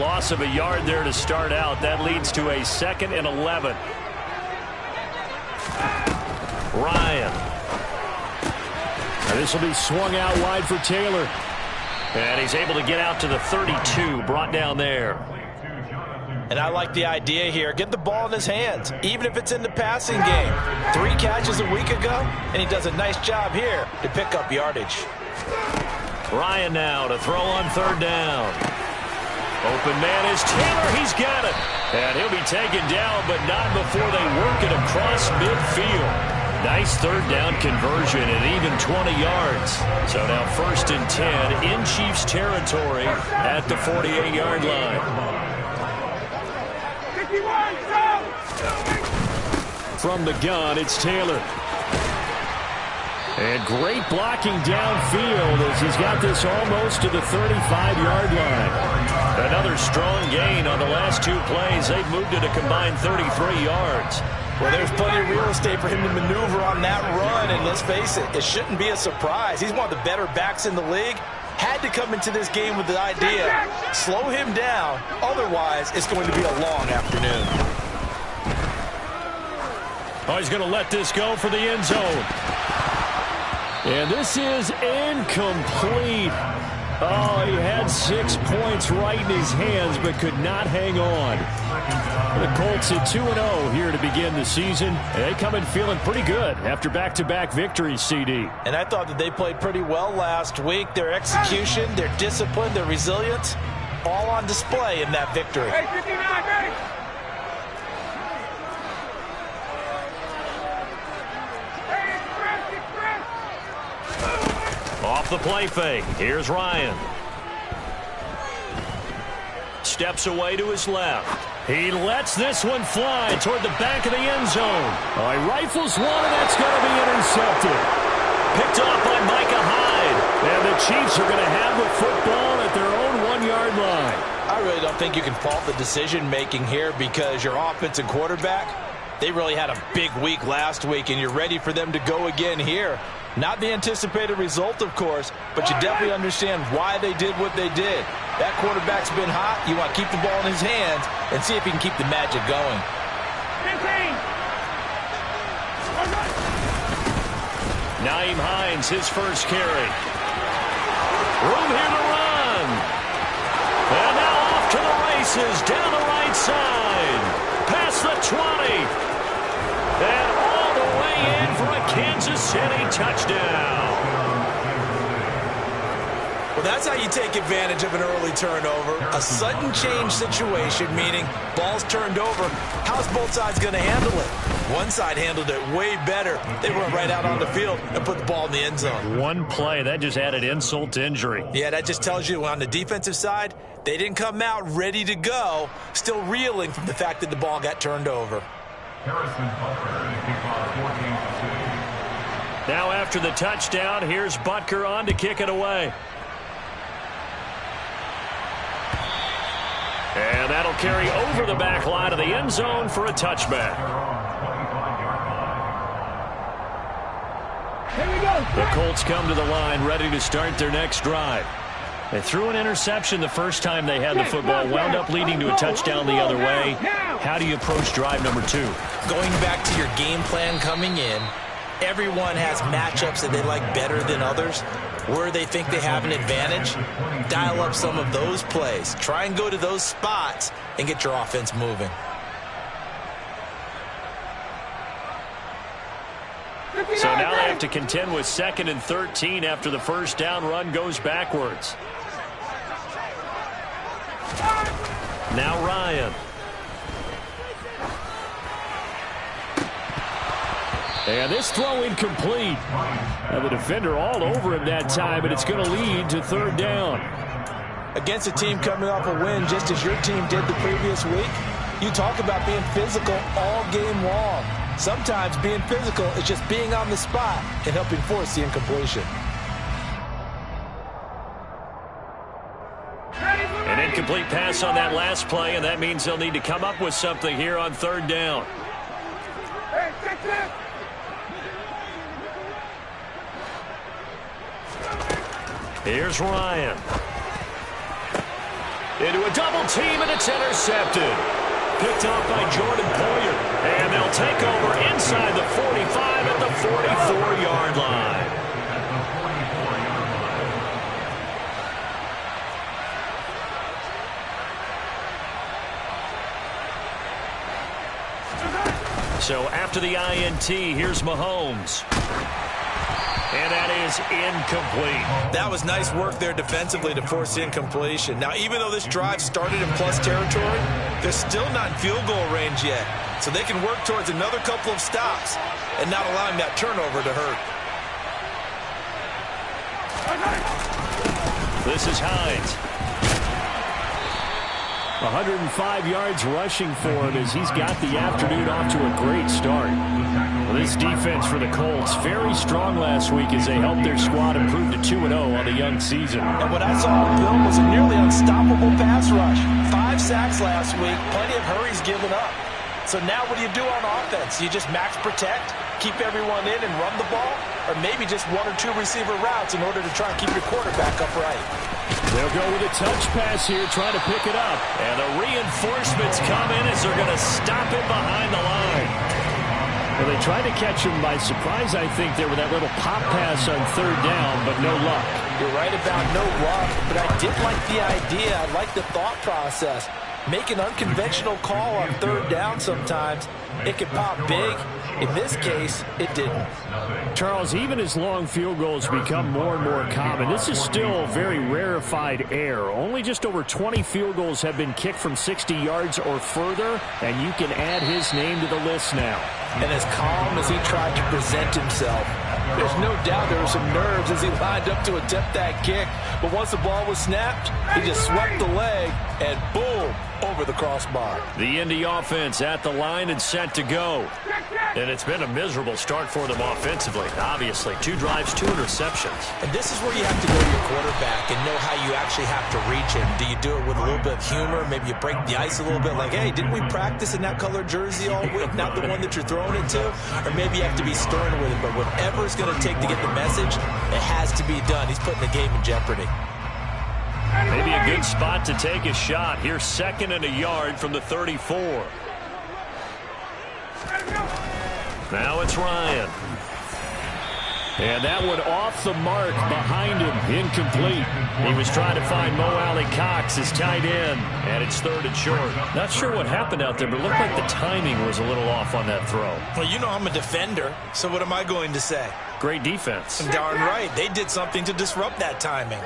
loss of a yard there to start out. That leads to a 2nd and 11. Ryan. And this will be swung out wide for Taylor. And he's able to get out to the 32, brought down there. And I like the idea here. Get the ball in his hands, even if it's in the passing game. 3 catches a week ago, and he does a nice job here to pick up yardage. Ryan now to throw on 3rd down. Open man is Taylor. He's got it. And he'll be taken down, but not before they work it across midfield. Nice 3rd down conversion and even 20 yards. So now 1st and 10 in Chiefs territory at the 48-yard line. From the gun, it's Taylor. And great blocking downfield as he's got this almost to the 35-yard line. Another strong gain on the last 2 plays. They've moved it a combined 33 yards. Well, there's plenty of real estate for him to maneuver on that run, and let's face it, it shouldn't be a surprise. He's one of the better backs in the league. Had to come into this game with the idea, slow him down, otherwise it's going to be a long afternoon. Oh, he's going to let this go for the end zone. And this is incomplete. Oh, he had 6 points right in his hands, but could not hang on. The Colts at 2-0 here to begin the season. And they come in feeling pretty good after back-to-back victories, CD. And I thought that they played pretty well last week. Their execution, their discipline, their resilience, all on display in that victory. Hey, 59, ready? Off the play fake. Here's Ryan. Steps away to his left. He lets this one fly toward the back of the end zone. Oh, he rifles one, and that's going to be intercepted. Picked off by Micah Hyde. And the Chiefs are going to have the football at their own 1-yard line. I really don't think you can fault the decision-making here because your offense and quarterback, they really had a big week last week, and you're ready for them to go again here. Not the anticipated result, of course, but you definitely understand why they did what they did. That quarterback's been hot. You want to keep the ball in his hands and see if he can keep the magic going. 15. Nyheim Hines, his first carry. Room here to run. And now off to the races down the right side. Past the 20. And all the way in for a Kansas City touchdown. Well, that's how you take advantage of an early turnover. A sudden change situation, meaning ball's turned over. How's both sides going to handle it? One side handled it way better. They went right out on the field and put the ball in the end zone. One play, that just added insult to injury. Yeah, that just tells you on the defensive side, they didn't come out ready to go, still reeling from the fact that the ball got turned over. Now after the touchdown, here's Butker on to kick it away. And that'll carry over the back line of the end zone for a touchback. Here we go. The Colts come to the line ready to start their next drive. They threw an interception the first time they had the football, wound up leading to a touchdown the other way. How do you approach drive number 2? Going back to your game plan coming in, everyone has matchups that they like better than others. Where they think they have an advantage, dial up some of those plays. Try and go to those spots and get your offense moving. So now they have to contend with 2nd and 13 after the first down run goes backwards. Now Ryan. And this throw incomplete. And the defender all over him that time, but it's going to lead to 3rd down. Against a team coming off a win just as your team did the previous week, you talk about being physical all game long. Sometimes being physical is just being on the spot and helping force the incompletion. An incomplete pass on that last play, and that means they'll need to come up with something here on 3rd down. Here's Ryan. into a double team, and it's intercepted. Picked off by Jordan Poyer. And they'll take over inside the 45 at the 44-yard line. So after the INT, here's Mahomes. And that is incomplete. That was nice work there defensively to force incompletion. Now, even though this drive started in plus territory, they're still not in field goal range yet. So they can work towards another couple of stops and not allowing that turnover to hurt. This is Hines. 105 yards rushing for him as he's got the afternoon off to a great start. Well, this defense for the Colts, very strong last week as they helped their squad improve to 2-0 on the young season. And what I saw on film was a nearly unstoppable pass rush. 5 sacks last week, plenty of hurries given up. So now what do you do on offense? You just max protect, keep everyone in and run the ball, or maybe just 1 or 2 receiver routes in order to try and keep your quarterback upright. They'll go with a touch pass here, trying to pick it up. And the reinforcements come in as they're going to stop it behind the line. Well, they tried to catch him by surprise, I think, there with that little pop pass on 3rd down, but no luck. You're right about no luck, but I did like the idea. I like the thought process. Make an unconventional call on 3rd down sometimes. It can pop big. In this case, it didn't. Charles, even as long field goals become more and more common, this is still very rarefied air. Only just over 20 field goals have been kicked from 60 yards or further, and you can add his name to the list now. And as calm as he tried to present himself, there's no doubt there were some nerves as he lined up to attempt that kick. But once the ball was snapped, he just swept the leg, and boom, over the crossbar. The Indy offense at the line and set to go. And it's been a miserable start for them offensively. Obviously, 2 drives, 2 interceptions. And this is where you have to go to your quarterback and know how you actually have to reach him. Do you do it with a little bit of humor? Maybe you break the ice a little bit like, hey, didn't we practice in that colored jersey all week? Not the one that you're throwing it to? Or maybe you have to be stern with it. But whatever it's going to take to get the message, it has to be done. He's putting the game in jeopardy. Maybe a good spot to take a shot. Here's 2nd and a yard from the 34. Now it's Ryan. And that one off the mark behind him, incomplete. He was trying to find Mo Alley-Cox, his tight end, and it's 3rd and short. Not sure what happened out there, but it looked like the timing was a little off on that throw. Well, you know I'm a defender, so what am I going to say? Great defense. Darn right. They did something to disrupt that timing.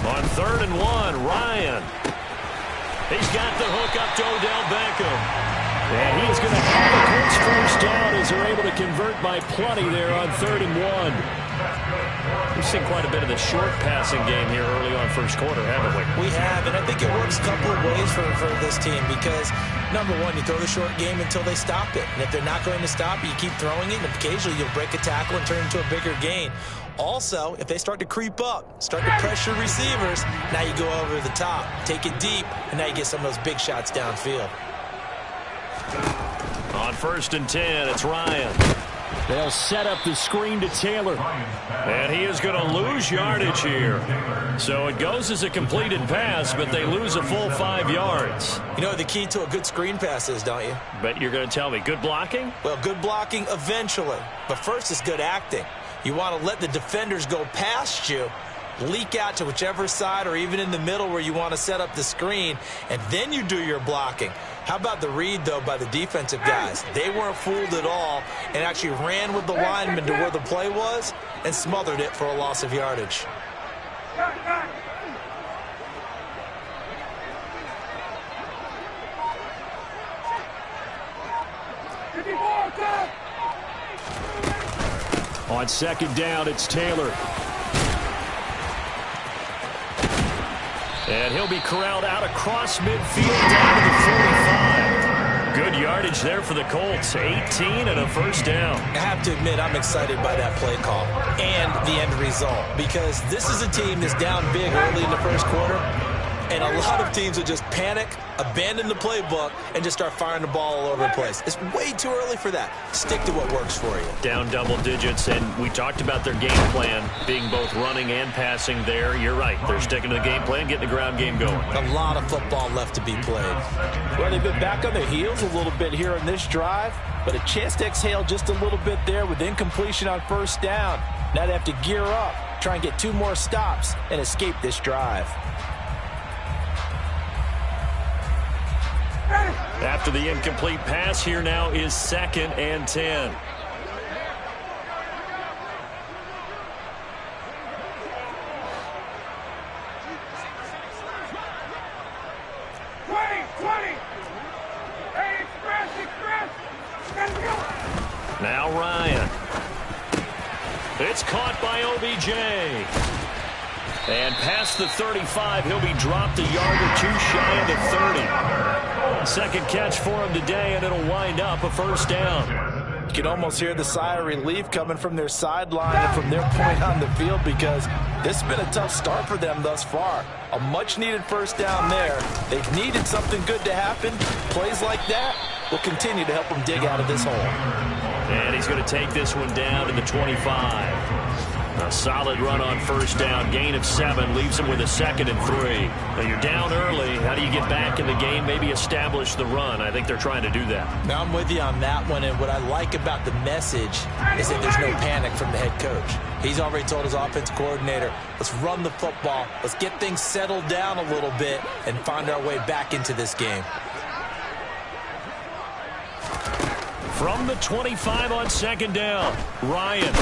On 3rd and 1, Ryan. He's got the hook up to Odell Beckham. And he is going to have the Colts first down as they're able to convert by plenty there on 3rd and 1. We've seen quite a bit of the short passing game here early on first quarter, haven't we? We have, and I think it works a couple of ways for this team because, number one, you throw the short game until they stop it. And if they're not going to stop it, you keep throwing it, and occasionally you'll break a tackle and turn it into a bigger gain. Also, if they start to creep up, start to pressure receivers, now you go over the top, take it deep, and now you get some of those big shots downfield. On 1st and 10, it's Ryan. They'll set up the screen to Taylor. And he is going to lose yardage here. So it goes as a completed pass, but they lose a full 5 yards. You know what the key to a good screen pass is, don't you? But you're going to tell me, good blocking? Well, good blocking eventually. But first is good acting. You want to let the defenders go past you, leak out to whichever side or even in the middle where you want to set up the screen, and then you do your blocking. How about the read, though, by the defensive guys? They weren't fooled at all and actually ran with the lineman to where the play was and smothered it for a loss of yardage. On 2nd down, it's Taylor. And he'll be corralled out across midfield down to the 45. Good yardage there for the Colts. 18 and a first down. I have to admit, I'm excited by that play call and the end result because this is a team that's down big early in the first quarter. And a lot of teams will just panic, abandon the playbook, and just start firing the ball all over the place. It's way too early for that. Stick to what works for you. Down double digits, and we talked about their game plan being both running and passing there. You're right. They're sticking to the game plan, getting the ground game going. A lot of football left to be played. Well, they've been back on their heels a little bit here in this drive, but a chance to exhale just a little bit there with incompletion on first down. Now they have to gear up, try and get 2 more stops, and escape this drive. After the incomplete pass, here now is 2nd and 10. Now Ryan. It's caught by OBJ. And past the 35, he'll be dropped a yard or 2 shy of the 30. Second catch for him today, and it'll wind up a first down. You can almost hear the sigh of relief coming from their sideline and from their point on the field, because this has been a tough start for them thus far. A much-needed first down there. They've needed something good to happen. Plays like that will continue to help them dig out of this hole. And he's going to take this one down to the 25. A solid run on first down. Gain of 7 leaves him with a 2nd and 3. Now you're down early. How do you get back in the game? Maybe establish the run. I think they're trying to do that. Now I'm with you on that one, and what I like about the message is that there's no panic from the head coach. He's already told his offensive coordinator, let's run the football, let's get things settled down a little bit and find our way back into this game. From the 25 on 2nd down, Ryan.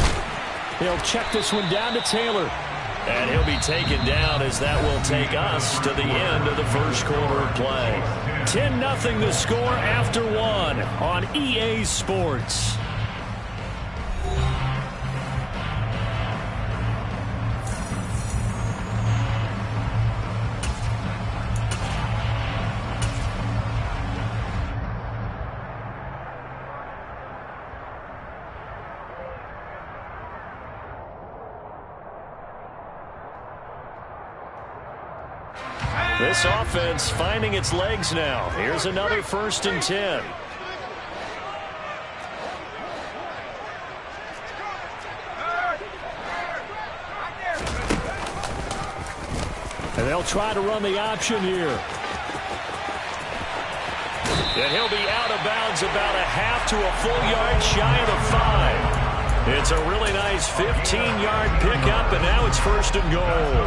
He'll check this one down to Taylor. And he'll be taken down, as that will take us to the end of the first quarter of play. 10-0 the score after 1 on EA Sports. This offense finding its legs now. Here's another 1st and 10. And they'll try to run the option here. And he'll be out of bounds about a half to a full yard shy of the 5. It's a really nice 15-yard pickup, and now it's 1st and goal.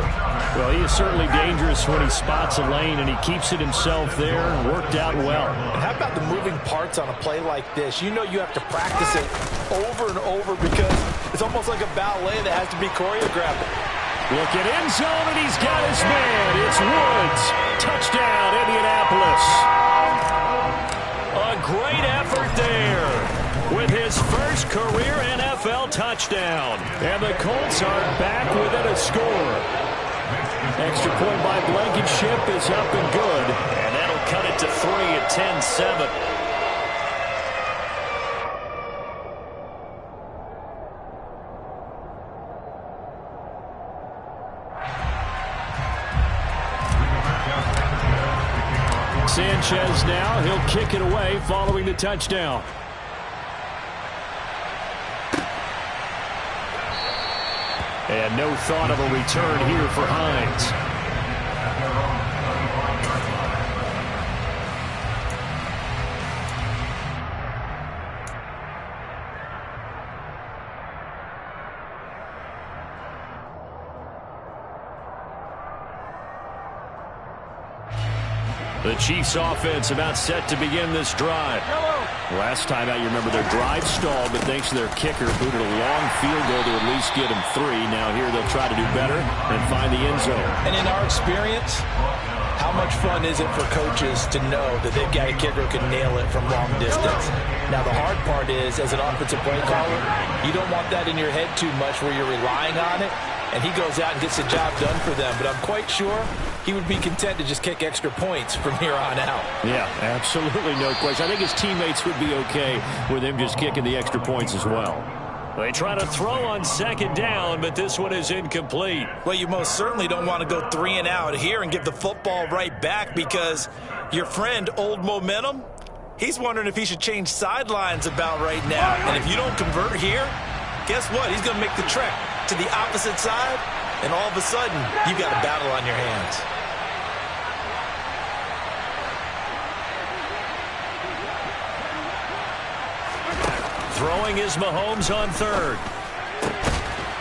Well, he is certainly dangerous when he spots a lane, and he keeps it himself there. Worked out well. And how about the moving parts on a play like this? You know you have to practice it over and over, because it's almost like a ballet that has to be choreographed. Look at end zone, and he's got his man. It's Woods. Touchdown, Indianapolis. A great effort there with his first career NFL touchdown. And the Colts are back within a score. Extra point by Blankenship is up and good. And that'll cut it to 3 at 10-7. Sanchez now, he'll kick it away following the touchdown. And no thought of a return here for Hines. The Chiefs offense about set to begin this drive. Last time out, you remember their drive stalled, but thanks to their kicker, booted a long field goal to at least get them 3. Now here they'll try to do better and find the end zone. And in our experience, how much fun is it for coaches to know that they've got a kicker who can nail it from long distance? Now the hard part is, as an offensive play caller, you don't want that in your head too much where you're relying on it, and he goes out and gets the job done for them. But I'm quite sure he would be content to just kick extra points from here on out. Yeah, absolutely no question. I think his teammates would be okay with him just kicking the extra points as well. They try to throw on second down, but this one is incomplete. Well, you most certainly don't want to go 3 and out here and give the football right back, because your friend, Old Momentum, he's wondering if he should change sidelines about right now. And if you don't convert here, guess what? He's going to make the trek to the opposite side, and all of a sudden, you've got a battle on your hands. Throwing is Mahomes on third.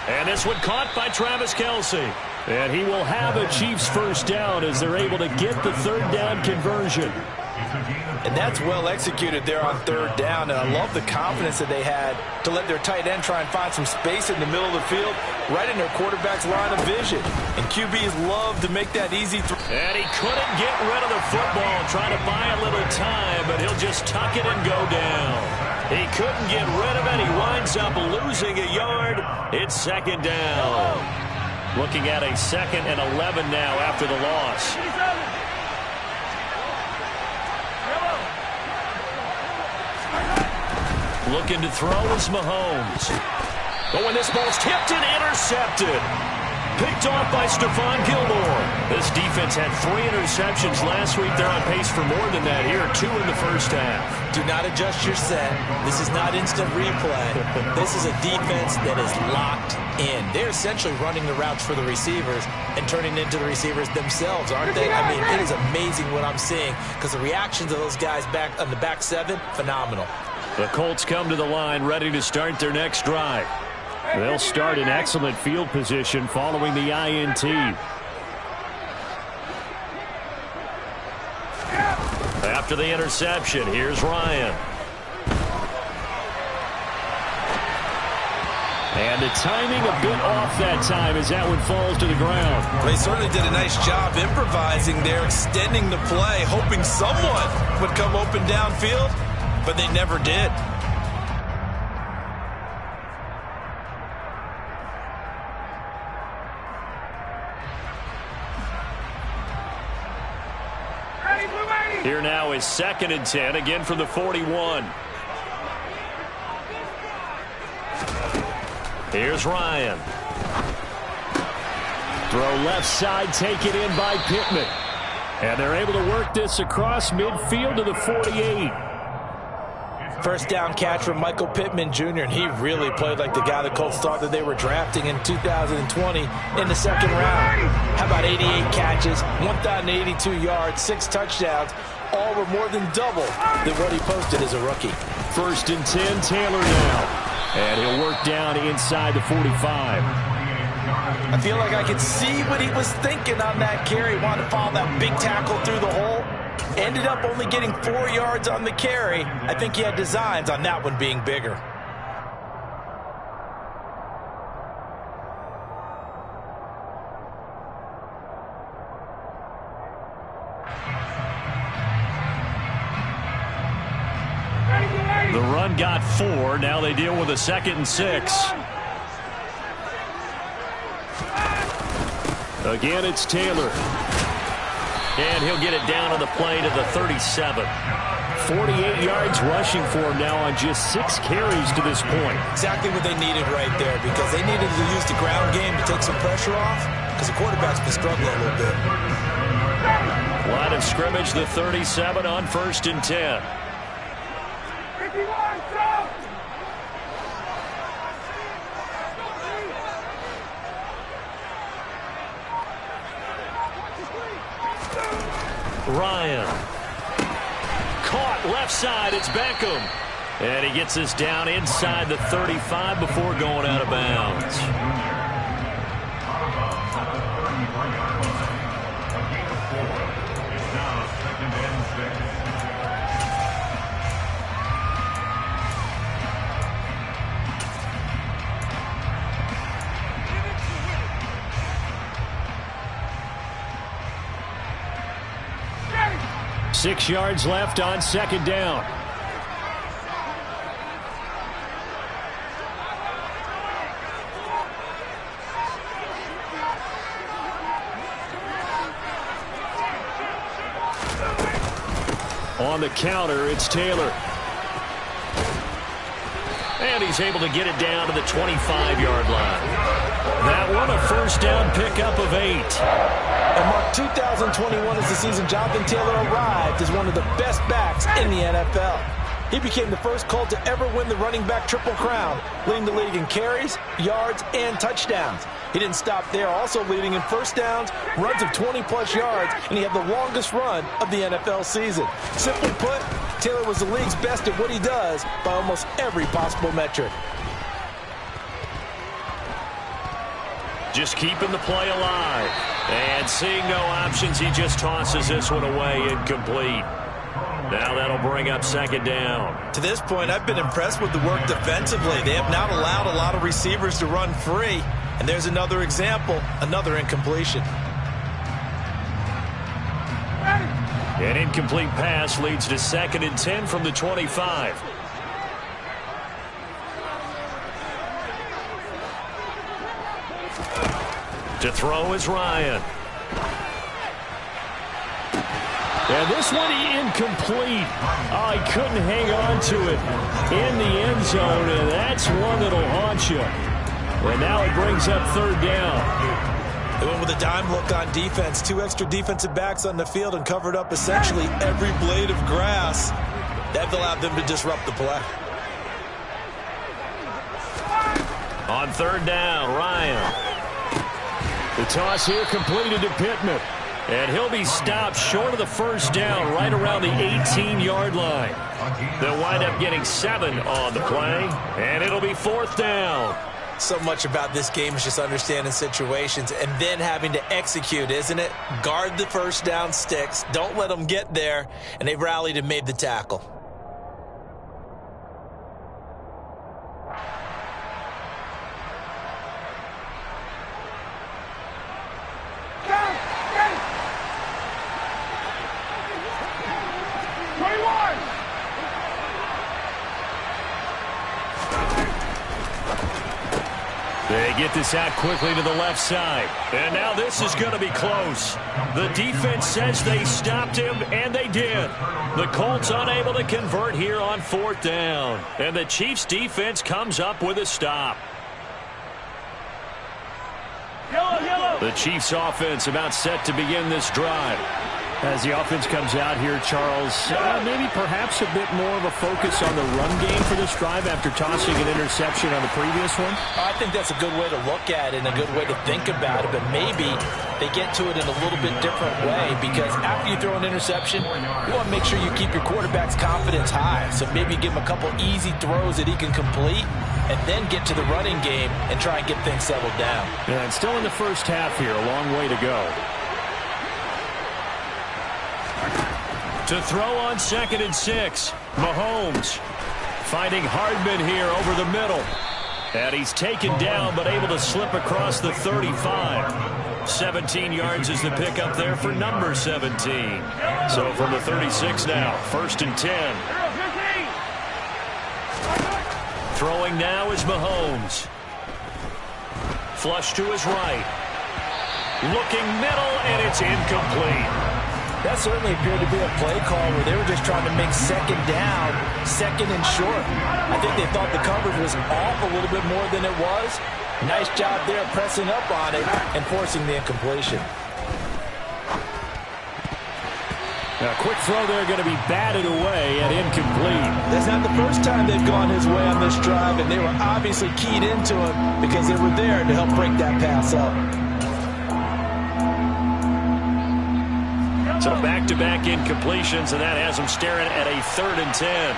And this one caught by Travis Kelce. And he will have a Chiefs first down as they're able to get the third down conversion. And that's well executed there on third down. And I love the confidence that they had to let their tight end try and find some space in the middle of the field, right in their quarterback's line of vision. And QBs love to make that easy throw. And he couldn't get rid of the football, trying to buy a little time, but he'll just tuck it and go down. He couldn't get rid of it. He winds up losing a yard. It's second down. Looking at a 2nd and 11 now after the loss. Looking to throw is Mahomes. Oh, and this ball's tipped and intercepted. Picked off by Stephon Gilmore. This defense had 3 interceptions last week. They're on pace for more than that here. 2 in the first half. Do not adjust your set. This is not instant replay. This is a defense that is locked in. They're essentially running the routes for the receivers and turning into the receivers themselves, aren't they? I mean, it is amazing what I'm seeing, because the reactions of those guys back on the back 7, phenomenal. The Colts come to the line ready to start their next drive. They'll start in excellent field position following the INT. After the interception, here's Ryan. And the timing a bit off that time as that one falls to the ground. They certainly did a nice job improvising there, extending the play, hoping someone would come open downfield, but they never did. Here now is 2nd and 10, again from the 41. Here's Ryan. Throw left side, taken in by Pittman. And they're able to work this across midfield to the 48. First down catch from Michael Pittman Jr., and he really played like the guy the Colts thought that they were drafting in 2020 in the 2nd round. How about 88 catches, 1,082 yards, 6 touchdowns, all were more than double than what he posted as a rookie. 1st and 10, Taylor now. And he'll work down inside the 45. I feel like I could see what he was thinking on that carry. Wanted to follow that big tackle through the hole. Ended up only getting 4 yards on the carry. I think he had designs on that one being bigger. The run got 4. Now they deal with a 2nd and 6. Again, it's Taylor. And he'll get it down on the play to the 37. 48 yards rushing for him now on just 6 carries to this point. Exactly what they needed right there, because they needed to use the ground game to take some pressure off, because the quarterback's been struggling a little bit. Line of scrimmage, the 37 on 1st and 10. Ryan. Caught left side. It's Beckham. And he gets us down inside the 35 before going out of bounds. Six yards left on 2nd down. On the counter, it's Taylor. And he's able to get it down to the 25-yard line. That one a first down pickup of 8. And Mark, 2021 is the season Jonathan Taylor arrived as one of the best backs in the NFL. He became the first Colt to ever win the running back triple crown, leading the league in carries, yards, and touchdowns. He didn't stop there, also leading in first downs, runs of 20-plus yards, and he had the longest run of the NFL season. Simply put, Taylor was the league's best at what he does by almost every possible metric. Just keeping the play alive. And seeing no options, he just tosses this one away incomplete. Now that'll bring up second down. To this point, I've been impressed with the work defensively. They have not allowed a lot of receivers to run free. And there's another example, another incompletion. An incomplete pass leads to 2nd and 10 from the 25. To throw is Ryan. And this one incomplete. Oh, he couldn't hang on to it in the end zone, and that's one that'll haunt you. And now it brings up third down. They went with a dime look on defense. 2 extra defensive backs on the field and covered up essentially every blade of grass. That allowed them to disrupt the play. On third down, Ryan. The toss here completed to Pittman. And he'll be stopped short of the first down right around the 18-yard line. They'll wind up getting 7 on the play, and it'll be 4th down. So much about this game is just understanding situations and then having to execute, isn't it? Guard the first down sticks. Don't let them get there. And they've rallied and made the tackle. They get this out quickly to the left side. And now this is going to be close. The defense says they stopped him, and they did. The Colts unable to convert here on 4th down. And the Chiefs' defense comes up with a stop. The Chiefs' offense about set to begin this drive. As the offense comes out here, Charles, maybe perhaps a bit more of a focus on the run game for this drive after tossing an interception on the previous one? I think that's a good way to look at it and a good way to think about it, but maybe they get to it in a little bit different way because after you throw an interception, you want to make sure you keep your quarterback's confidence high. So maybe give him a couple easy throws that he can complete and then get to the running game and try and get things settled down. Yeah, and still in the first half here, a long way to go. To throw on 2nd and 6, Mahomes finding Hardman here over the middle. And he's taken down but able to slip across the 35. 17 yards is the pickup there for number 17. So from the 36 now, 1st and 10. Throwing now is Mahomes. Flush to his right. Looking middle, and it's incomplete. That certainly appeared to be a play call where they were just trying to make 2nd down, 2nd and short. I think they thought the coverage was off a little bit more than it was. Nice job there pressing up on it and forcing the incompletion. A quick throw there going to be batted away and incomplete. That's not the first time they've gone his way on this drive, and they were obviously keyed into him because they were there to help break that pass up. So back-to-back incompletions, and that has them staring at a 3rd and 10.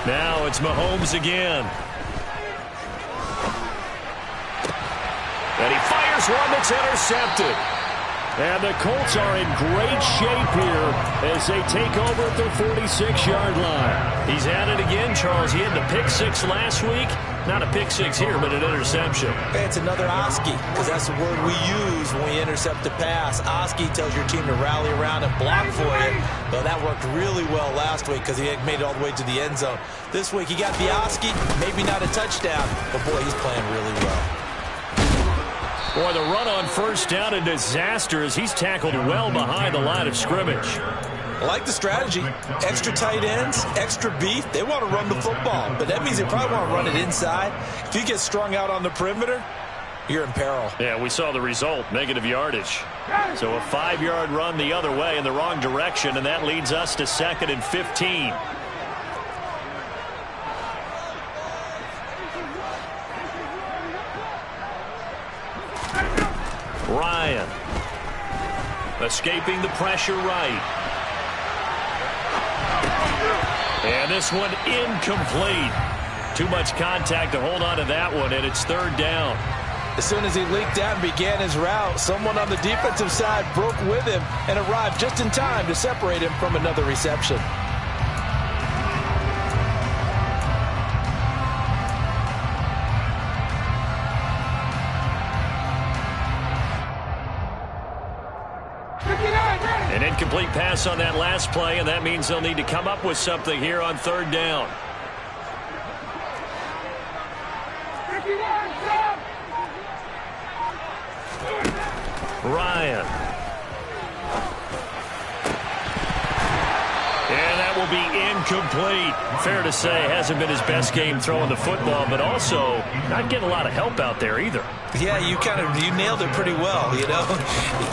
Now it's Mahomes again. And he fires one that's intercepted. And the Colts are in great shape here as they take over at their 46-yard line. He's at it again, Charles. He had the pick 6 last week. Not a pick 6 here, but an interception. It's another Oski, because that's the word we use when we intercept a pass. Oski tells your team to rally around and block for you. Well, that worked really well last week because he made it all the way to the end zone. This week he got the Oski, maybe not a touchdown, but boy, he's playing really well. Boy, the run on first down, a disaster as he's tackled well behind the line of scrimmage. I like the strategy. Extra tight ends, extra beef. They want to run the football, but that means they probably want to run it inside. If you get strung out on the perimeter, you're in peril. Yeah, we saw the result, negative yardage. So a 5-yard run the other way in the wrong direction, and that leads us to 2nd and 15. Ryan escaping the pressure right. And this one incomplete. Too much contact to hold on to that one, and it's 3rd down. As soon as he leaked out and began his route, someone on the defensive side broke with him and arrived just in time to separate him from another reception. An incomplete pass on that last play, and that means they'll need to come up with something here on 3rd down. Ryan. And that will be incomplete. Fair to say, hasn't been his best game throwing the football, but also not getting a lot of help out there either. Yeah, you nailed it pretty well, you know.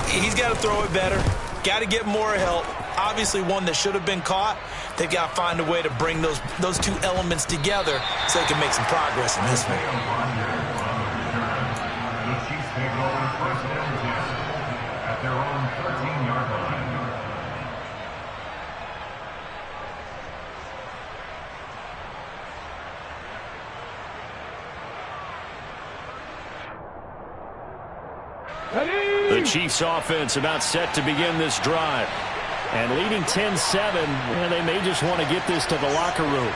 He's got to throw it better. Got to get more help. Obviously one that should have been caught. They've got to find a way to bring those two elements together so they can make some progress in this one. At their own 13-yard line. The Chiefs offense about set to begin this drive. And leading 10-7, and they may just want to get this to the locker room.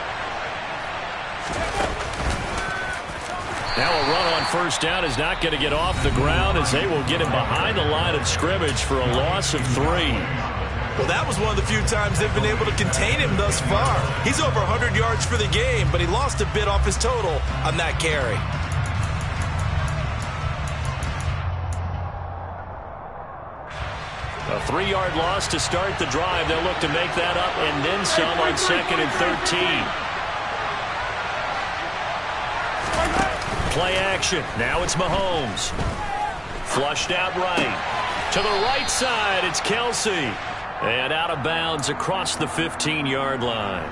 Now a run on first down is not going to get off the ground as they will get him behind the line of scrimmage for a loss of 3. Well, that was one of the few times they've been able to contain him thus far. He's over 100 yards for the game, but he lost a bit off his total on that carry. A 3-yard loss to start the drive. They'll look to make that up and then some on 2nd and 13. Play action. Now it's Mahomes. Flushed out right. To the right side, it's Kelsey. And out of bounds across the 15-yard line.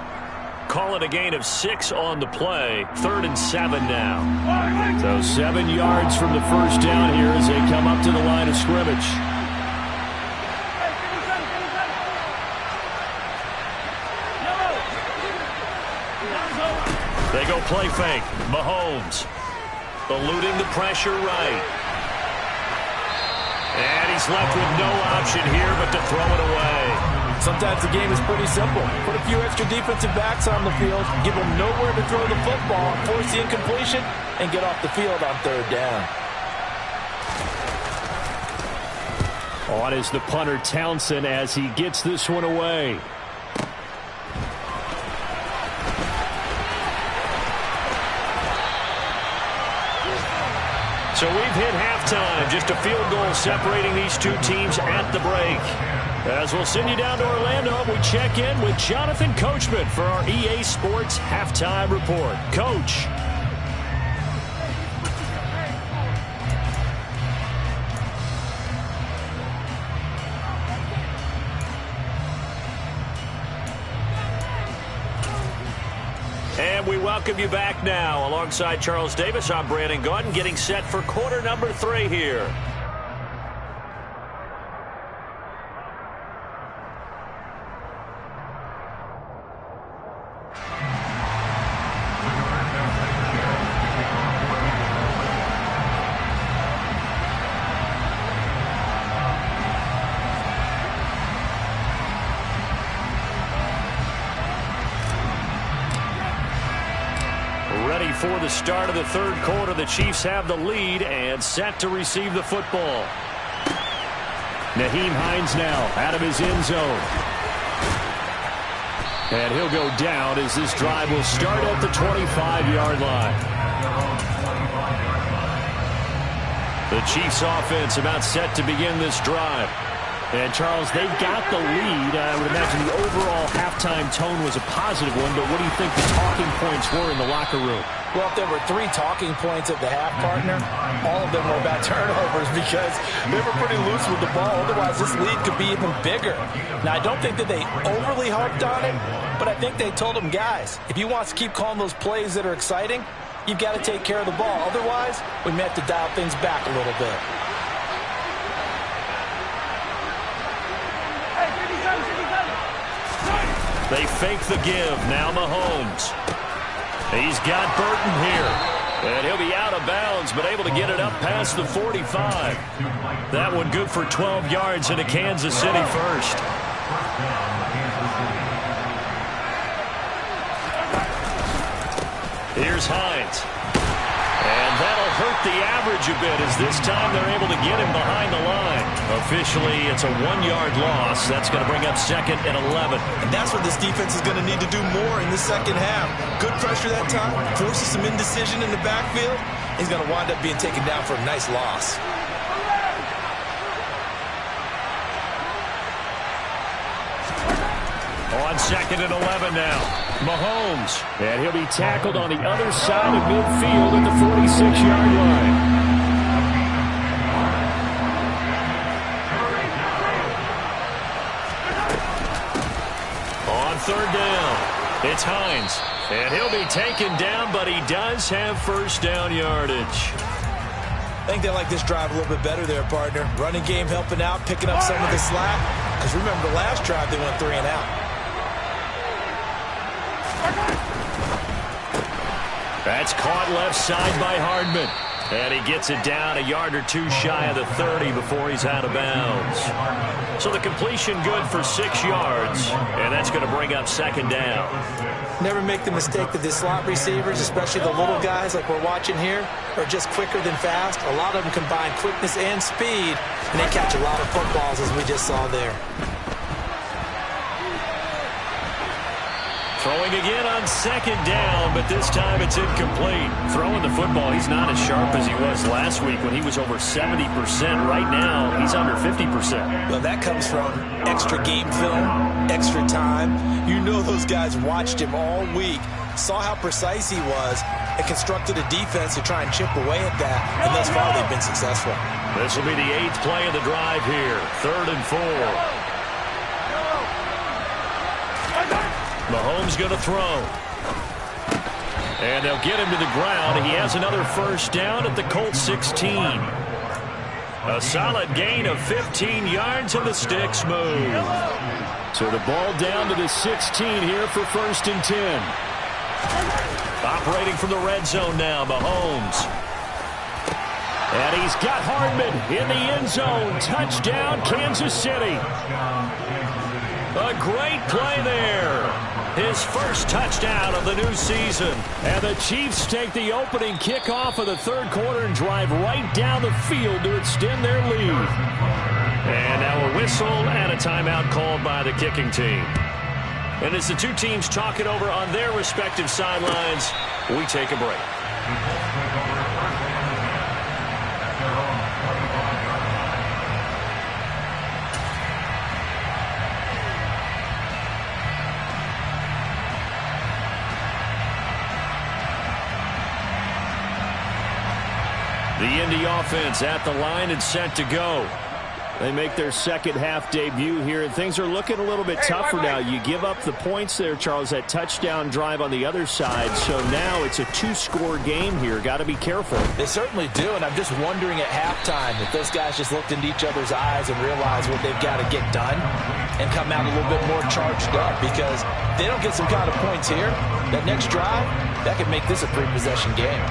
Call it a gain of 6 on the play. 3rd and 7 now. So 7 yards from the first down here as they come up to the line of scrimmage. They go play fake. Mahomes eluding the pressure right. And he's left with no option here but to throw it away. Sometimes the game is pretty simple. Put a few extra defensive backs on the field, give them nowhere to throw the football, force the incompletion, and get off the field on 3rd down. On is the punter Townsend as he gets this one away. So we've hit halftime. Just a field goal separating these two teams at the break. As we'll send you down to Orlando, we check in with Jonathan Coachman for our EA Sports Halftime Report. Coach. And we welcome you back now. Alongside Charles Davis, I'm Brandon Gaudin, getting set for quarter number 3 here. Ready for the start of the 3rd quarter. The Chiefs have the lead and set to receive the football. Nyheim Hines now out of his end zone. And he'll go down as this drive will start at the 25-yard line. The Chiefs offense about set to begin this drive. And, Charles, they've got the lead. I would imagine the overall halftime tone was a positive one, but what do you think the talking points were in the locker room? Well, if there were 3 talking points at the half, partner, all of them were about turnovers because they were pretty loose with the ball. Otherwise, this lead could be even bigger. Now, I don't think that they overly harped on it, but I think they told them, guys, if you want to keep calling those plays that are exciting, you've got to take care of the ball. Otherwise, we may have to dial things back a little bit. They fake the give. Now Mahomes. He's got Burton here. And he'll be out of bounds, but able to get it up past the 45. That one good for 12 yards into Kansas City first. Here's Hines. And that'll hurt the average a bit as this time they're able to get him behind the line. Officially, it's a 1-yard loss. That's going to bring up 2nd and 11. And that's what this defense is going to need to do more in the second half. Good pressure that time, forces some indecision in the backfield. He's going to wind up being taken down for a nice loss. On 2nd and 11 now. Mahomes. And he'll be tackled on the other side of midfield at the 46-yard line. On 3rd down, it's Hines. And he'll be taken down, but he does have first down yardage. I think they like this drive a little bit better there, partner. Running game helping out, picking up some of the slack. Because remember, the last drive they went 3 and out. That's caught left side by Hardman. And he gets it down a yard or 2 shy of the 30 before he's out of bounds. So the completion good for 6 yards. And that's going to bring up 2nd down. Never make the mistake that the slot receivers, especially the little guys like we're watching here, are just quicker than fast. A lot of them combine quickness and speed, and they catch a lot of footballs, as we just saw there. Throwing again on 2nd down, but this time it's incomplete. Throwing the football, he's not as sharp as he was last week when he was over 70%. Right now, he's under 50%. Well, that comes from extra game film, extra time. You know those guys watched him all week, saw how precise he was, and constructed a defense to try and chip away at that, and thus far they've been successful. This will be the 8th play of the drive here. 3rd and 4. Mahomes going to throw. And they'll get him to the ground. He has another first down at the Colt 16. A solid gain of 15 yards, and the sticks move. So the ball down to the 16 here for 1st and 10. Operating from the red zone now, Mahomes. And he's got Hardman in the end zone. Touchdown, Kansas City. A great play there. His first touchdown of the new season. And the Chiefs take the opening kickoff of the 3rd quarter and drive right down the field to extend their lead. And now a whistle and a timeout called by the kicking team. And as the two teams talk it over on their respective sidelines, we take a break. The Indy offense at the line and set to go. They make their second half debut here, and things are looking a little bit tougher now. You give up the points there, Charles, that touchdown drive on the other side. So now it's a 2-score game here. Got to be careful. They certainly do, and I'm just wondering at halftime if those guys just looked into each other's eyes and realized what they've got to get done and come out a little bit more charged up, because if they don't get some kind of points here, that next drive, that could make this a 3-possession game.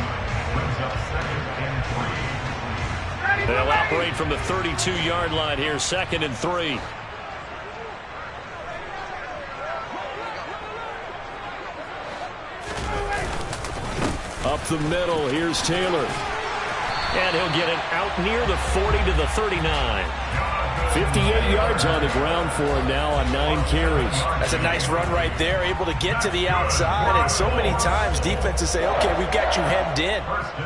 They'll operate from the 32-yard line here, 2nd and 3. Up the middle, here's Taylor. And he'll get it out near the 40 to the 39. 58 yards on the ground for him now on 9 carries. That's a nice run right there, able to get to the outside. And so many times defenses say, okay, we've got you hemmed in.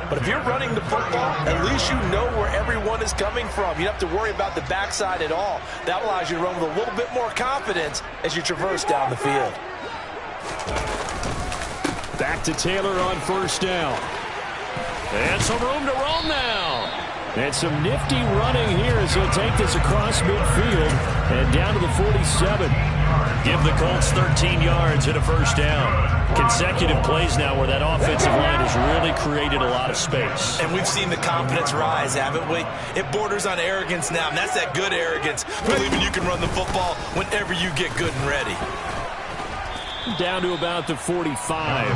But if you're running the football, at least you know where everyone is coming from. You don't have to worry about the backside at all. That allows you to run with a little bit more confidence as you traverse down the field. Back to Taylor on first down. And some room to roam now. And some nifty running here as he'll take this across midfield and down to the 47. Give the Colts 13 yards and a first down. Consecutive plays now where that offensive line has really created a lot of space. And we've seen the confidence rise, haven't we? It borders on arrogance now, and that's that good arrogance, believing you can run the football whenever you get good and ready. Down to about the 45.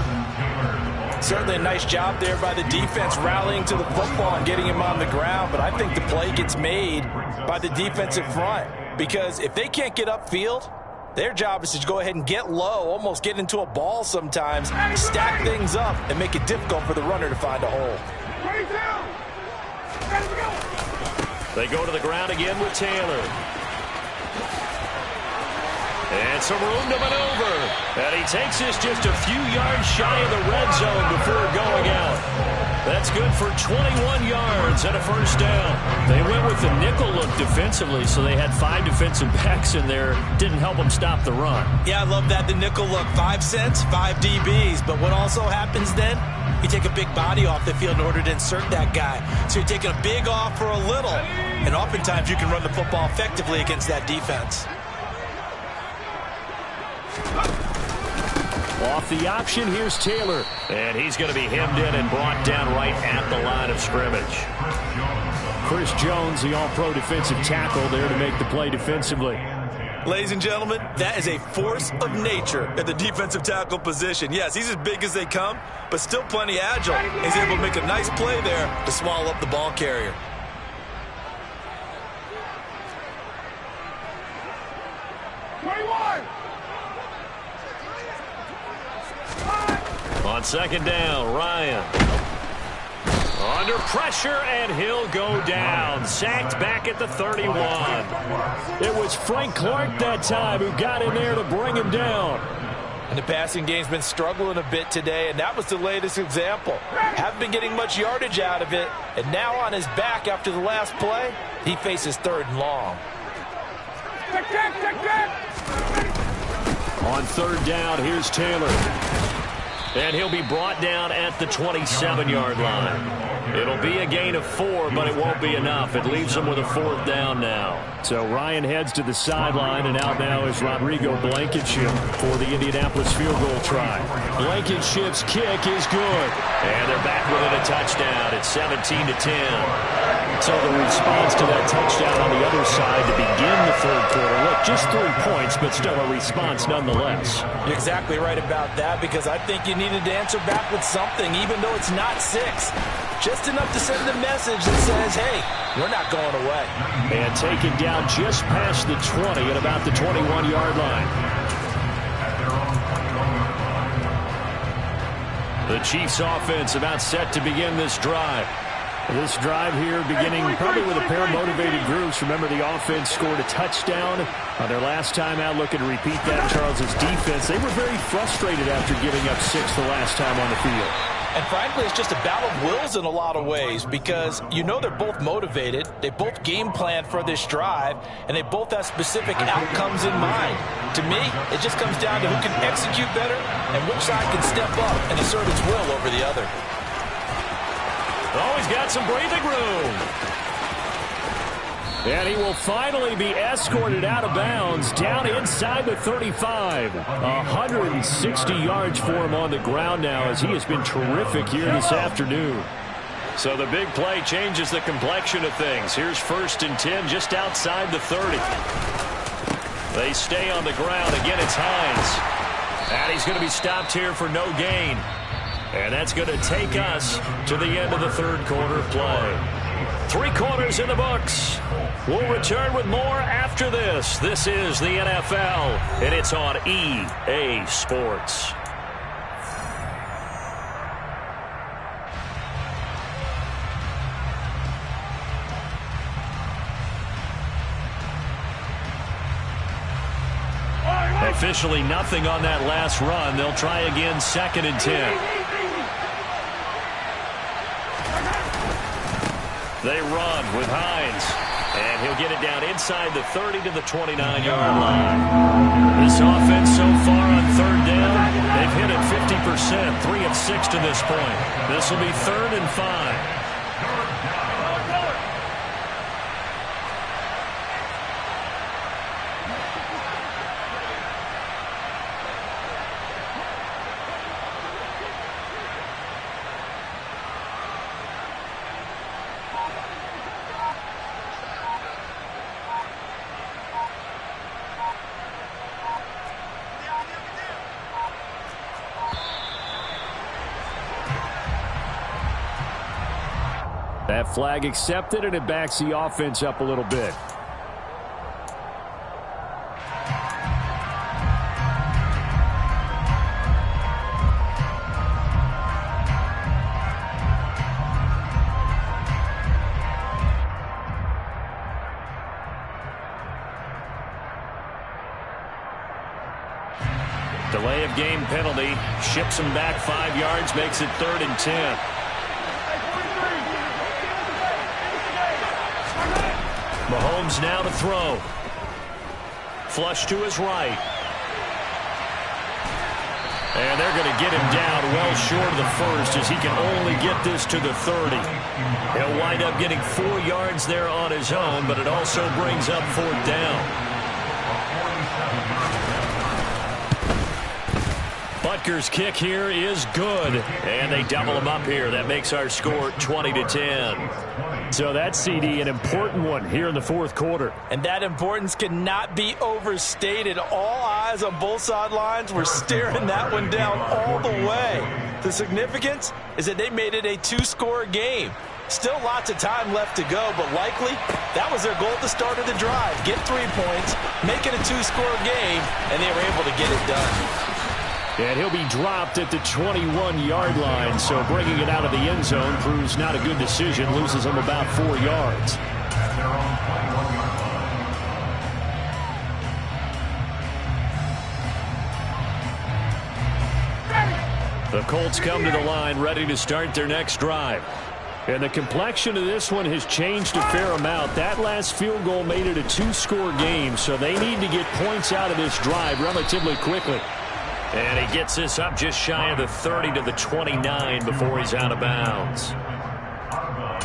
Certainly a nice job there by the defense rallying to the football and getting him on the ground, but I think the play gets made by the defensive front because if they can't get upfield, their job is to go ahead and get low, almost get into a ball sometimes, stack things up, and make it difficult for the runner to find a hole. They go to the ground again with Taylor. And some room to maneuver. And he takes this just a few yards shy of the red zone before going out. That's good for 21 yards and a first down. They went with the nickel look defensively, so they had 5 defensive backs in there. Didn't help them stop the run. Yeah, I love that, the nickel look. 5 cents, 5 DBs. But what also happens then? You take a big body off the field in order to insert that guy. So you're taking a big off for a little. And oftentimes you can run the football effectively against that defense. Off the option, here's Taylor. And he's going to be hemmed in and brought down right at the line of scrimmage. Chris Jones, the all-pro defensive tackle, there to make the play defensively. Ladies and gentlemen, that is a force of nature at the defensive tackle position. Yes, he's as big as they come, but still plenty agile. He's able to make a nice play there to swallow up the ball carrier. On second down, Ryan. Under pressure, and he'll go down. Sacked back at the 31. It was Frank Clark that time who got in there to bring him down. And the passing game's been struggling a bit today, and that was the latest example. Haven't been getting much yardage out of it, and now on his back after the last play, he faces 3rd and long. On 3rd down, here's Taylor. And he'll be brought down at the 27-yard line. It'll be a gain of 4, but it won't be enough. It leaves them with a 4th down now. So Ryan heads to the sideline, and out now is Rodrigo Blankenship for the Indianapolis field goal try. Blankenship's kick is good. And they're back within a touchdown. It's 17-10. So the response to that touchdown on the other side to begin the 3rd quarter. Look, just 3 points, but still a response nonetheless. You're exactly right about that, because I think you needed to answer back with something, even though it's not 6. Just enough to send a message that says, hey, we're not going away. And taken down just past the 20 at about the 21-yard line. The Chiefs offense about set to begin this drive. This drive here beginning probably with a pair of motivated groups. Remember, the offense scored a touchdown on their last time out. Looking to repeat that. Charles's defense, they were very frustrated after giving up 6 the last time on the field. And frankly, it's just a battle of wills in a lot of ways, because you know they're both motivated, they both game plan for this drive, and they both have specific outcomes in mind. To me, it just comes down to who can execute better and which side can step up and assert its will over the other. Oh, he's got some breathing room. And he will finally be escorted out of bounds down inside the 35. 160 yards for him on the ground now, as he has been terrific here this afternoon. So the big play changes the complexion of things. Here's 1st and 10 just outside the 30. They stay on the ground. Again, it's Hines. And he's going to be stopped here for no gain. And that's going to take us to the end of the 3rd quarter play. 3 quarters in the books. We'll return with more after this. This is the NFL, and it's on EA Sports. Officially nothing on that last run. They'll try again, 2nd and 10. They run with Hines. And he'll get it down inside the 30 to the 29-yard line. This offense so far on 3rd down, they've hit it 50%, 3 of 6 to this point. This will be 3rd and 5. That flag accepted, and it backs the offense up a little bit. Delay of game penalty. Ships him back 5 yards, makes it 3rd and 10. Mahomes now to throw. Flush to his right. And they're going to get him down well short of the first as he can only get this to the 30. He'll wind up getting 4 yards there on his own, but it also brings up 4th down. Butker's kick here is good, and they double him up here. That makes our score 20-10. So that CD, an important one here in the 4th quarter. And that importance cannot be overstated. All eyes on both sidelines were staring that one down all the way. The significance is that they made it a 2-score game. Still lots of time left to go, but likely that was their goal at the start of the drive. Get 3 points, make it a 2-score game, and they were able to get it done. And he'll be dropped at the 21-yard line, so bringing it out of the end zone proves not a good decision. Loses him about 4 yards. The Colts come to the line ready to start their next drive. And the complexion of this one has changed a fair amount. That last field goal made it a 2-score game, so they need to get points out of this drive relatively quickly. And he gets this up just shy of the 30 to the 29 before he's out of bounds.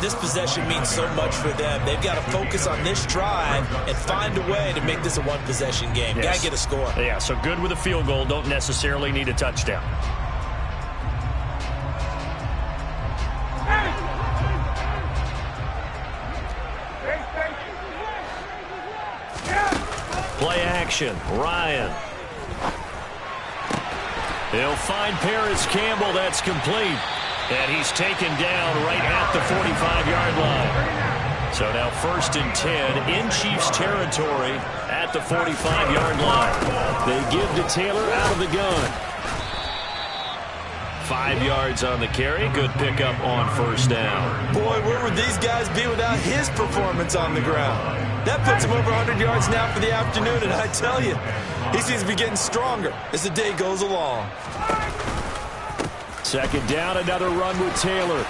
This possession means so much for them. They've got to focus on this drive and find a way to make this a one-possession game. Yes. Got to get a score. Yeah, so good with a field goal. Don't necessarily need a touchdown. Play action. Ryan. He'll find Paris Campbell. That's complete. And he's taken down right at the 45-yard line. So now 1st and 10 in Chiefs territory at the 45-yard line. They give to Taylor out of the gun. 5 yards on the carry. Good pickup on 1st down. Boy, where would these guys be without his performance on the ground? That puts him over 100 yards now for the afternoon, and I tell you, he seems to be getting stronger as the day goes along. 2nd down, another run with Taylor.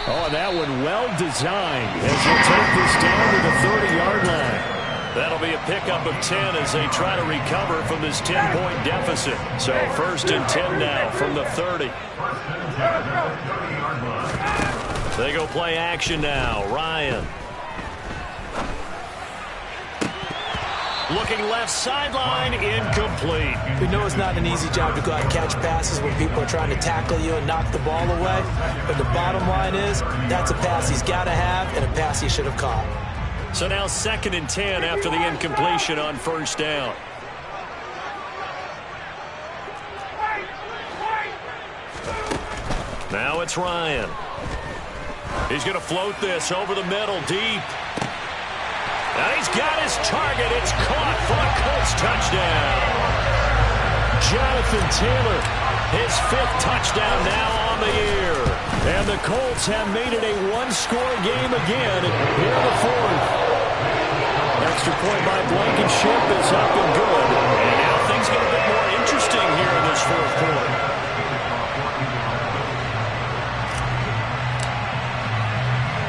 Oh, and that one well designed as he'll take this down to the 30-yard line. That'll be a pickup of 10 as they try to recover from this 10-point deficit. So 1st and 10 now from the 30. They go play action now. Ryan. Looking left sideline, incomplete. We know it's not an easy job to go out and catch passes when people are trying to tackle you and knock the ball away. But the bottom line is, that's a pass he's got to have and a pass he should have caught. So now 2nd and 10 after the incompletion on 1st down. Now it's Ryan. He's going to float this over the middle, deep. And he's got his target. It's caught for a Colts touchdown. Jonathan Taylor, his 5th touchdown now on the year. And the Colts have made it a 1-score game again here in the 4th. Extra point by Blankenship is up and good. And now things going to this fourth quarter.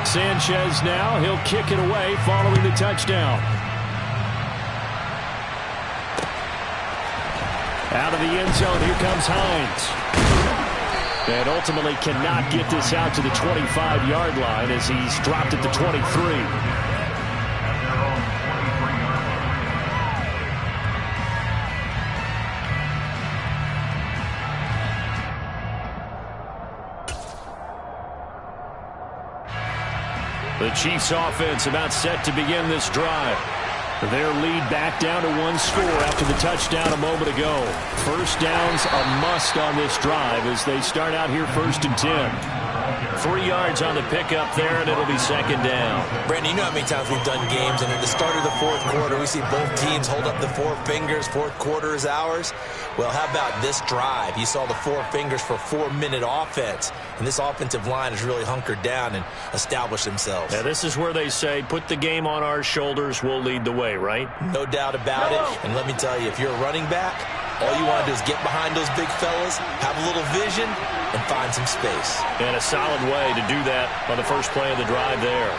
Sanchez now, he'll kick it away following the touchdown. Out of the end zone, here comes Hines. And ultimately cannot get this out to the 25-yard line as he's dropped at the 23. The Chiefs offense about set to begin this drive. Their lead back down to one score after the touchdown a moment ago. First down's a must on this drive as they start out here 1st and 10. 3 yards on the pickup there, and it'll be 2nd down. Brandon, you know how many times we've done games, and at the start of the fourth quarter, we see both teams hold up the 4 fingers. Fourth quarter is ours. Well, how about this drive? You saw the 4 fingers for 4-minute offense, and this offensive line has really hunkered down and established themselves. Yeah, this is where they say, put the game on our shoulders, we'll lead the way, right? No doubt about it. And let me tell you, if you're a running back, all you want to do is get behind those big fellas, have a little vision, and find some space. And a solid way to do that on the first play of the drive there.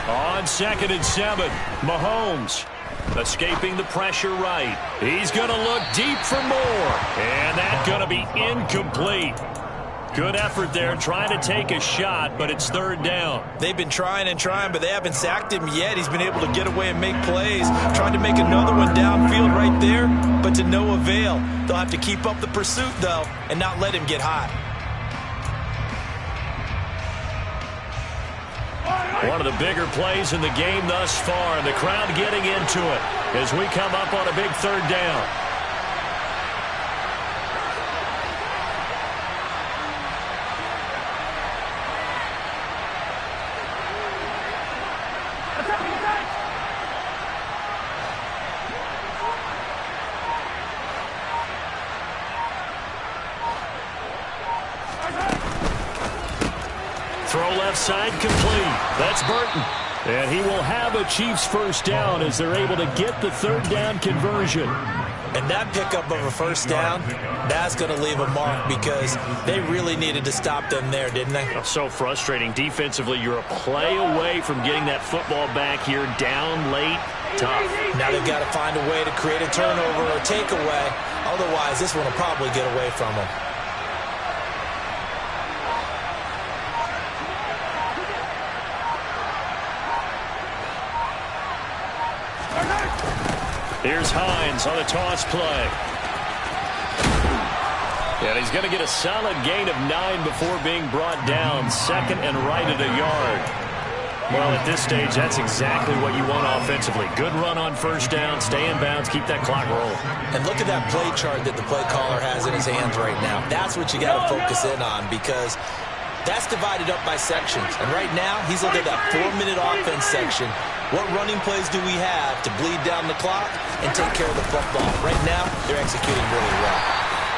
On 2nd and 7, Mahomes escaping the pressure right. He's going to look deep for more. And that's going to be incomplete. Good effort there, trying to take a shot, but it's 3rd down. They've been trying and trying, but they haven't sacked him yet. He's been able to get away and make plays. Tried to make another one downfield right there, but to no avail. They'll have to keep up the pursuit, though, and not let him get hot. One of the bigger plays in the game thus far, and the crowd getting into it as we come up on a big 3rd down. Throw left side complete. That's Burton. And he will have a Chiefs first down as they're able to get the 3rd down conversion. And that pickup of a first down, that's going to leave a mark because they really needed to stop them there, didn't they? So frustrating. Defensively, you're a play away from getting that football back here down late. Tough. Now they've got to find a way to create a turnover or takeaway. Otherwise, this one will probably get away from them. Here's Hines on the toss play. And he's going to get a solid gain of 9 before being brought down. 2nd and right at a yard. Well, at this stage, that's exactly what you want offensively. Good run on first down, stay in bounds, keep that clock rolling. And look at that play chart that the play caller has in his hands right now. That's what you got to focus in on because that's divided up by sections. And right now, he's looking at that 4-minute offense section. What running plays do we have to bleed down the clock and take care of the football? Right now, they're executing really well.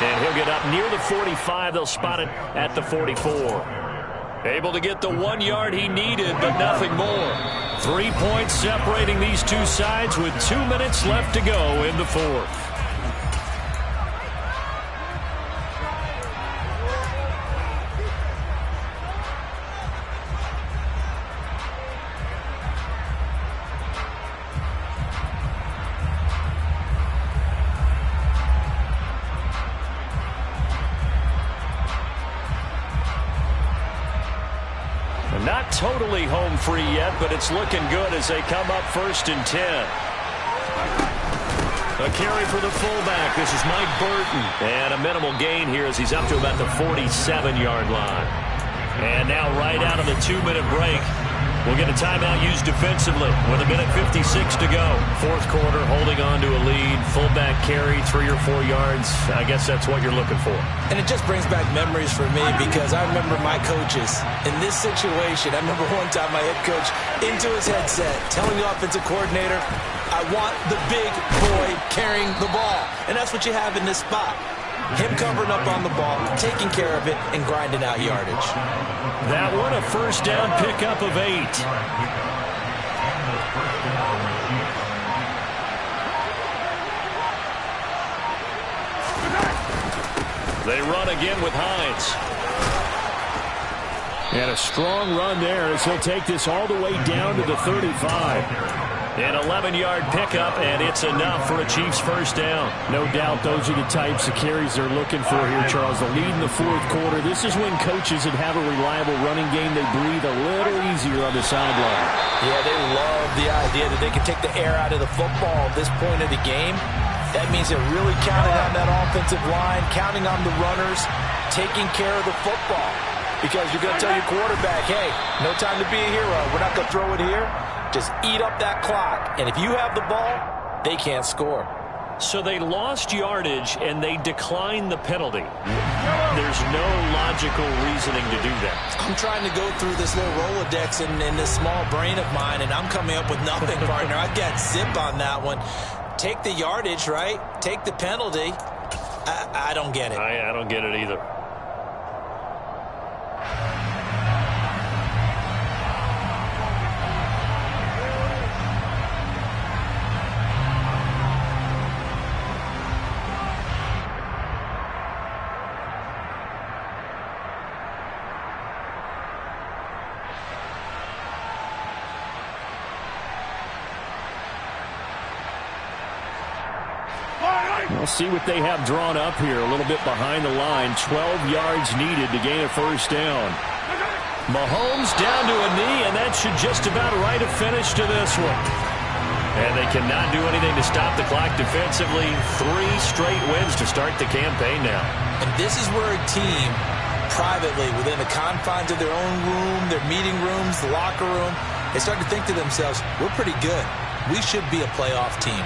And he'll get up near the 45. They'll spot it at the 44. Able to get the 1 yard he needed, but nothing more. 3 points separating these two sides with 2 minutes left to go in the 4th. Not totally home free yet, but it's looking good as they come up 1st and 10. A carry for the fullback. This is Mike Burton. And a minimal gain here as he's up to about the 47-yard line. And now right out of the 2-minute break, we'll get a timeout used defensively with 1:56 to go. 4th quarter, holding on to a lead. Fullback carry, 3 or 4 yards. I guess that's what you're looking for. And it just brings back memories for me because I remember my coaches in this situation. I remember one time my head coach into his headset telling the offensive coordinator, I want the big boy carrying the ball. And that's what you have in this spot. Him covering up on the ball, taking care of it, and grinding out yardage. That one a first down pickup of 8. They run again with Hines. And a strong run there as he'll take this all the way down to the 35. An 11-yard pickup, and it's enough for a Chiefs first down. No doubt those are the types of carries they're looking for here, Charles. The lead in the fourth quarter. This is when coaches that have a reliable running game, they breathe a little easier on the sideline. Yeah, they love the idea that they can take the air out of the football at this point of the game. That means they're really counting on that offensive line, counting on the runners, taking care of the football. Because you're going to tell your quarterback, hey, no time to be a hero. We're not going to throw it here. Just eat up that clock. And if you have the ball, they can't score. So they lost yardage, and they declined the penalty. There's no logical reasoning to do that. I'm trying to go through this little Rolodex in this small brain of mine, and I'm coming up with nothing, partner. I got zip on that one. Take the yardage, right? Take the penalty. I don't get it. I don't get it either. We'll see what they have drawn up here. A little bit behind the line. 12 yards needed to gain a first down. Mahomes down to a knee, and that should just about write a finish to this one. And they cannot do anything to stop the clock defensively. 3 straight wins to start the campaign now. And this is where a team, privately, within the confines of their own room, their meeting rooms, the locker room, they start to think to themselves, we're pretty good. We should be a playoff team.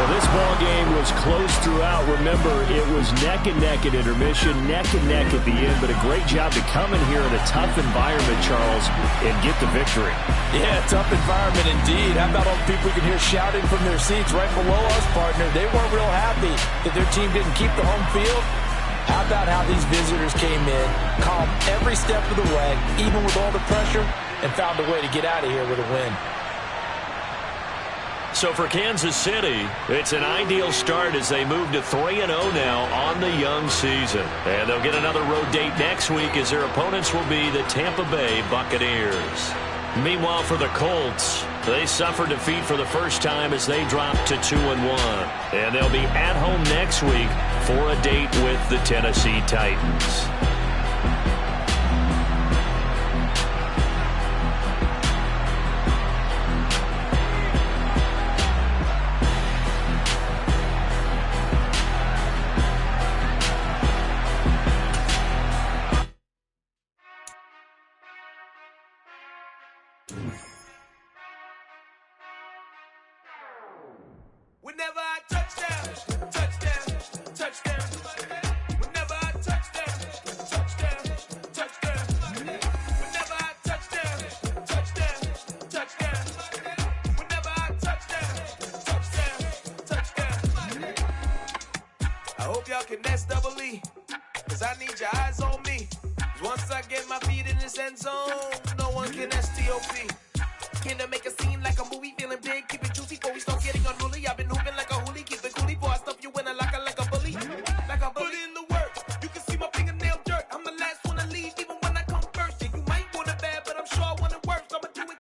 Well, this ball game was close throughout. Remember, it was neck and neck at intermission, neck and neck at the end, but a great job to come in here in a tough environment, Charles, and get the victory. Yeah, tough environment indeed. How about all the people you can hear shouting from their seats right below us, partner? They weren't real happy that their team didn't keep the home field. How about how these visitors came in, calm every step of the way, even with all the pressure, and found a way to get out of here with a win. So for Kansas City, it's an ideal start as they move to 3-0 now on the young season. And they'll get another road date next week as their opponents will be the Tampa Bay Buccaneers. Meanwhile, for the Colts, they suffered defeat for the first time as they dropped to 2-1. And they'll be at home next week for a date with the Tennessee Titans. Whenever I touchdown, touchdown, touchdown. Whenever I touchdown, touchdown, touchdown. Whenever I touchdown, touchdown, touchdown. Whenever I touchdown, touchdown. I hope y'all can nest double E, 'cause I need your eyes on me. 'Cause once I get my feet in this end zone, no one can STOP. Can I make a scene like a movie?